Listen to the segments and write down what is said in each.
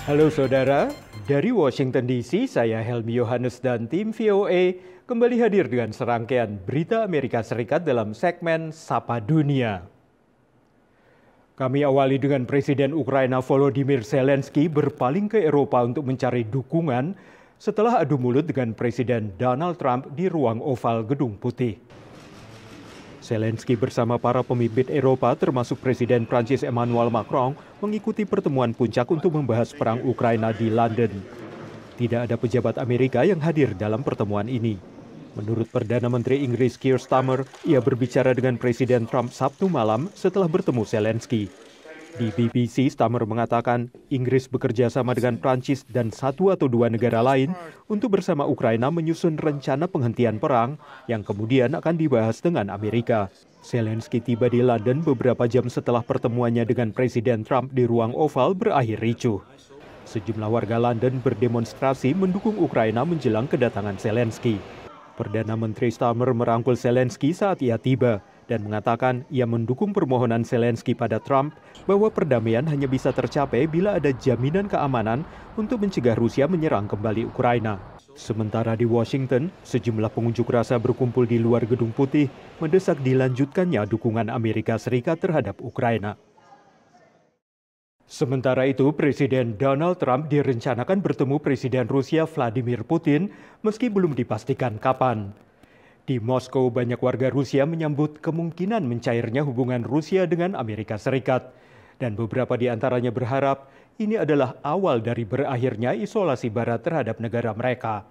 Halo saudara, dari Washington DC saya Helmi Yohanes dan tim VOA kembali hadir dengan serangkaian berita Amerika Serikat dalam segmen Sapa Dunia. Kami awali dengan Presiden Ukraina Volodymyr Zelensky berpaling ke Eropa untuk mencari dukungan setelah adu mulut dengan Presiden Donald Trump di ruang oval Gedung Putih. Zelensky bersama para pemimpin Eropa termasuk Presiden Prancis Emmanuel Macron mengikuti pertemuan puncak untuk membahas perang Ukraina di London. Tidak ada pejabat Amerika yang hadir dalam pertemuan ini. Menurut Perdana Menteri Inggris Keir Starmer, ia berbicara dengan Presiden Trump Sabtu malam setelah bertemu Zelensky. Di BBC, Starmer mengatakan Inggris bekerja sama dengan Prancis dan satu atau dua negara lain untuk bersama Ukraina menyusun rencana penghentian perang yang kemudian akan dibahas dengan Amerika. Zelensky tiba di London beberapa jam setelah pertemuannya dengan Presiden Trump di ruang oval berakhir ricuh. Sejumlah warga London berdemonstrasi mendukung Ukraina menjelang kedatangan Zelensky. Perdana Menteri Starmer merangkul Zelensky saat ia tiba dan mengatakan ia mendukung permohonan Zelensky pada Trump bahwa perdamaian hanya bisa tercapai bila ada jaminan keamanan untuk mencegah Rusia menyerang kembali Ukraina. Sementara di Washington, sejumlah pengunjuk rasa berkumpul di luar Gedung Putih mendesak dilanjutkannya dukungan Amerika Serikat terhadap Ukraina. Sementara itu, Presiden Donald Trump direncanakan bertemu Presiden Rusia Vladimir Putin meski belum dipastikan kapan. Di Moskow, banyak warga Rusia menyambut kemungkinan mencairnya hubungan Rusia dengan Amerika Serikat. Dan beberapa di antaranya berharap ini adalah awal dari berakhirnya isolasi Barat terhadap negara mereka.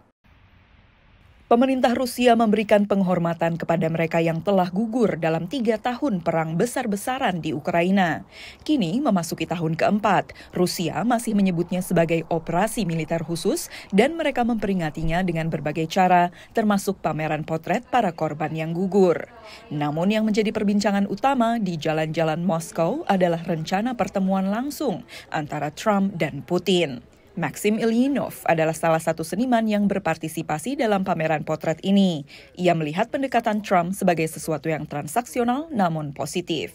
Pemerintah Rusia memberikan penghormatan kepada mereka yang telah gugur dalam 3 tahun perang besar-besaran di Ukraina. Kini memasuki tahun keempat, Rusia masih menyebutnya sebagai operasi militer khusus dan mereka memperingatinya dengan berbagai cara, termasuk pameran potret para korban yang gugur. Namun yang menjadi perbincangan utama di jalan-jalan Moskow adalah rencana pertemuan langsung antara Trump dan Putin. Maxim Ilyinov adalah salah satu seniman yang berpartisipasi dalam pameran potret ini. Ia melihat pendekatan Trump sebagai sesuatu yang transaksional namun positif.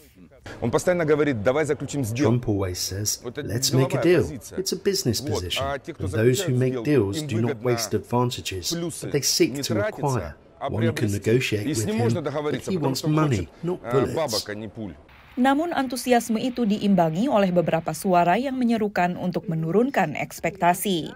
Trump always says, let's make a deal. It's a business position. And those who make deals do not waste advantages that they seek to acquire. One can negotiate with him, but he wants money, not bullets. Namun antusiasme itu diimbangi oleh beberapa suara yang menyerukan untuk menurunkan ekspektasi.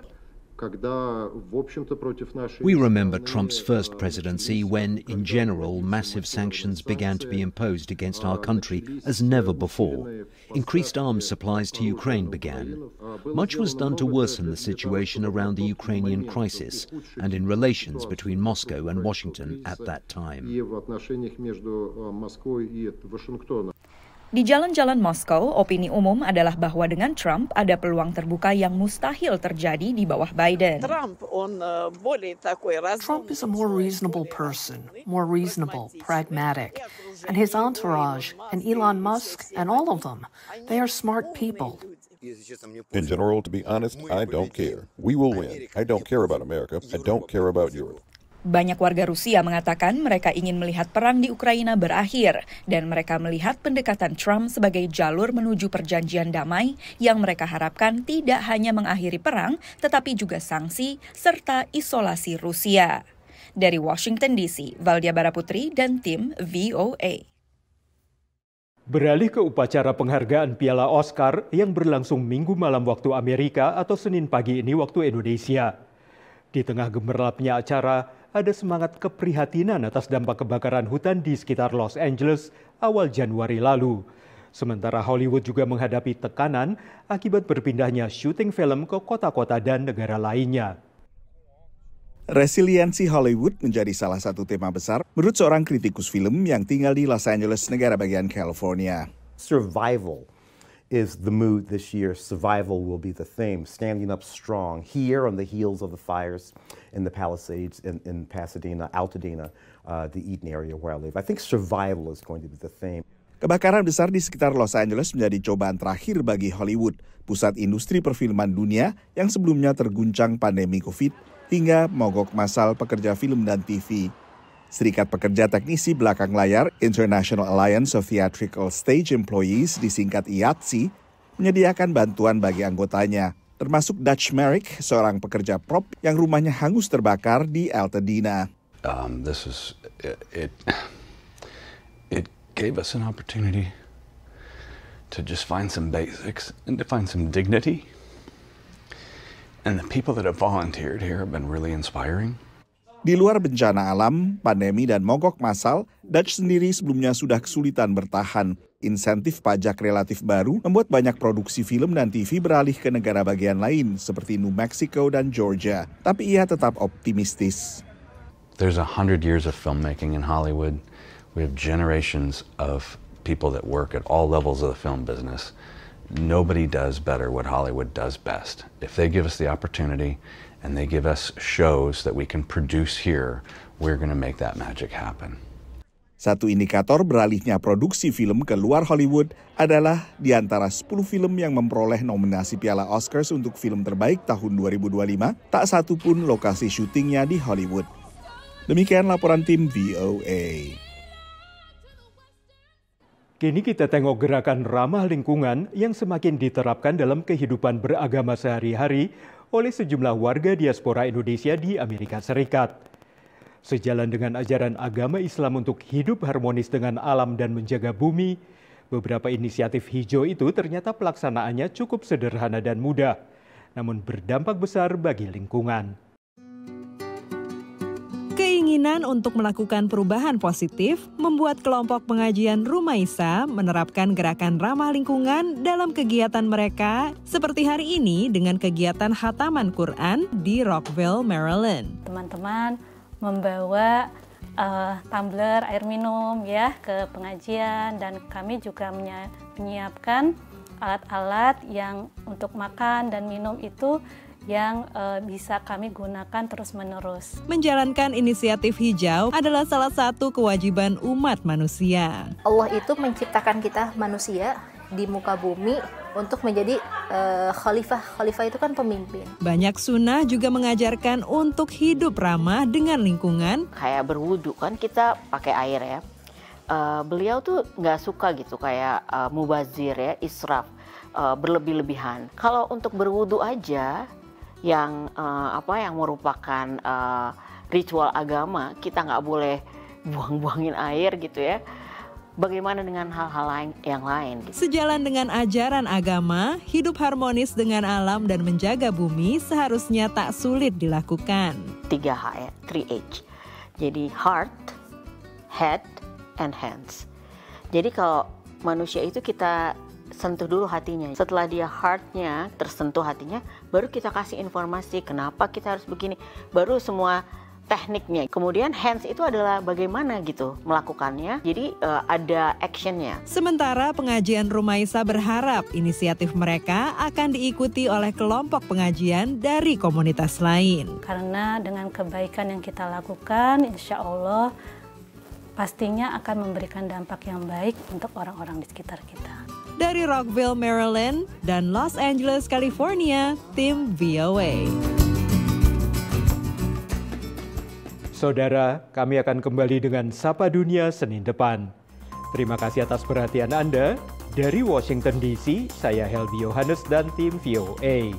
We remember Trump's first presidency when, in general, massive sanctions began to be imposed against our country as never before. Increased arms supplies to Ukraine began. Much was done to worsen the situation around the Ukrainian crisis and in relations between Moscow and Washington at that time. Di jalan-jalan Moskow, opini umum adalah bahwa dengan Trump ada peluang terbuka yang mustahil terjadi di bawah Biden. Trump is a more reasonable person, more reasonable, pragmatic. And his entourage, and Elon Musk, and all of them, they are smart people. In general, to be honest, I don't care. We will win. I don't care about America. I don't care about Europe. Banyak warga Rusia mengatakan mereka ingin melihat perang di Ukraina berakhir dan mereka melihat pendekatan Trump sebagai jalur menuju perjanjian damai yang mereka harapkan tidak hanya mengakhiri perang tetapi juga sanksi serta isolasi Rusia. Dari Washington DC, Valdia Baraputri dan tim VOA. Beralih ke upacara penghargaan Piala Oscar yang berlangsung Minggu malam waktu Amerika atau Senin pagi ini waktu Indonesia. Di tengah gemerlapnya acara, ada semangat keprihatinan atas dampak kebakaran hutan di sekitar Los Angeles awal Januari lalu. Sementara Hollywood juga menghadapi tekanan akibat berpindahnya syuting film ke kota-kota dan negara lainnya. Resiliensi Hollywood menjadi salah satu tema besar menurut seorang kritikus film yang tinggal di Los Angeles, negara bagian California. Survival is the mood this year. Survival will be the theme. Standing up strong here on the heels of the fires in the Palisades in Pasadena, Altadena, the Eden area where I live. I think survival is going to be the theme. Kebakaran besar di sekitar Los Angeles menjadi cobaan terakhir bagi Hollywood, pusat industri perfilman dunia yang sebelumnya terguncang pandemi COVID hingga mogok massal pekerja film dan TV. Serikat Pekerja Teknisi Belakang Layar, International Alliance of Theatrical Stage Employees, disingkat IATSE, menyediakan bantuan bagi anggotanya. termasuk Dutch Merrick, seorang pekerja prop yang rumahnya hangus terbakar di Altadena. It gave us an opportunity to just find some basics and to find some dignity. And the people that have volunteered here have been really inspiring. Di luar bencana alam, pandemi dan mogok massal, Dutch sendiri sebelumnya sudah kesulitan bertahan. Insentif pajak relatif baru membuat banyak produksi film dan TV beralih ke negara bagian lain seperti New Mexico dan Georgia. Tapi ia tetap optimistis. There's 100 years of filmmaking in Hollywood. We have generations of people that work at all levels of the film business. Nobody does better what Hollywood does best. If they give us the opportunity and they give us shows that we can produce here, we're going to make that magic happen. Satu indikator beralihnya produksi film ke luar Hollywood adalah di antara 10 film yang memperoleh nominasi Piala Oscars untuk film terbaik tahun 2025, tak satu pun lokasi syutingnya di Hollywood. Demikian laporan tim VOA. Kini kita tengok gerakan ramah lingkungan yang semakin diterapkan dalam kehidupan beragama sehari-hari oleh sejumlah warga diaspora Indonesia di Amerika Serikat. Sejalan dengan ajaran agama Islam untuk hidup harmonis dengan alam dan menjaga bumi, beberapa inisiatif hijau itu ternyata pelaksanaannya cukup sederhana dan mudah, namun berdampak besar bagi lingkungan. Keinginan untuk melakukan perubahan positif membuat kelompok pengajian Rumaisa menerapkan gerakan ramah lingkungan dalam kegiatan mereka seperti hari ini dengan kegiatan khataman Quran di Rockville, Maryland. Teman-teman membawa tumbler air minum ya ke pengajian dan kami juga menyiapkan alat-alat yang untuk makan dan minum itu yang bisa kami gunakan terus-menerus. Menjalankan inisiatif hijau adalah salah satu kewajiban umat manusia. Allah itu menciptakan kita manusia di muka bumi untuk menjadi khalifah. Khalifah itu kan pemimpin. Banyak sunnah juga mengajarkan untuk hidup ramah dengan lingkungan. Kayak berwudu kan kita pakai air ya. Beliau tuh nggak suka gitu kayak mubazir ya, israf, berlebih-lebihan. Kalau untuk berwudu aja yang yang merupakan ritual agama, kita nggak boleh buang-buangin air gitu ya. Bagaimana dengan hal-hal yang lain? Gitu. Sejalan dengan ajaran agama, hidup harmonis dengan alam dan menjaga bumi seharusnya tak sulit dilakukan. 3H ya, 3H. Jadi heart, head, and hands. Jadi kalau manusia itu kita sentuh dulu hatinya. Setelah dia heart-nya tersentuh hatinya, baru kita kasih informasi kenapa kita harus begini. Baru semua tekniknya. Kemudian hands itu adalah bagaimana gitu melakukannya. Jadi ada actionnya. Sementara pengajian Rumaisa berharap inisiatif mereka akan diikuti oleh kelompok pengajian dari komunitas lain. Karena dengan kebaikan yang kita lakukan, insya Allah pastinya akan memberikan dampak yang baik untuk orang-orang di sekitar kita. Dari Rockville, Maryland, dan Los Angeles, California, tim VOA. Saudara, kami akan kembali dengan Sapa Dunia Senin depan. Terima kasih atas perhatian Anda. Dari Washington DC, saya Helmi Yohanes dan tim VOA.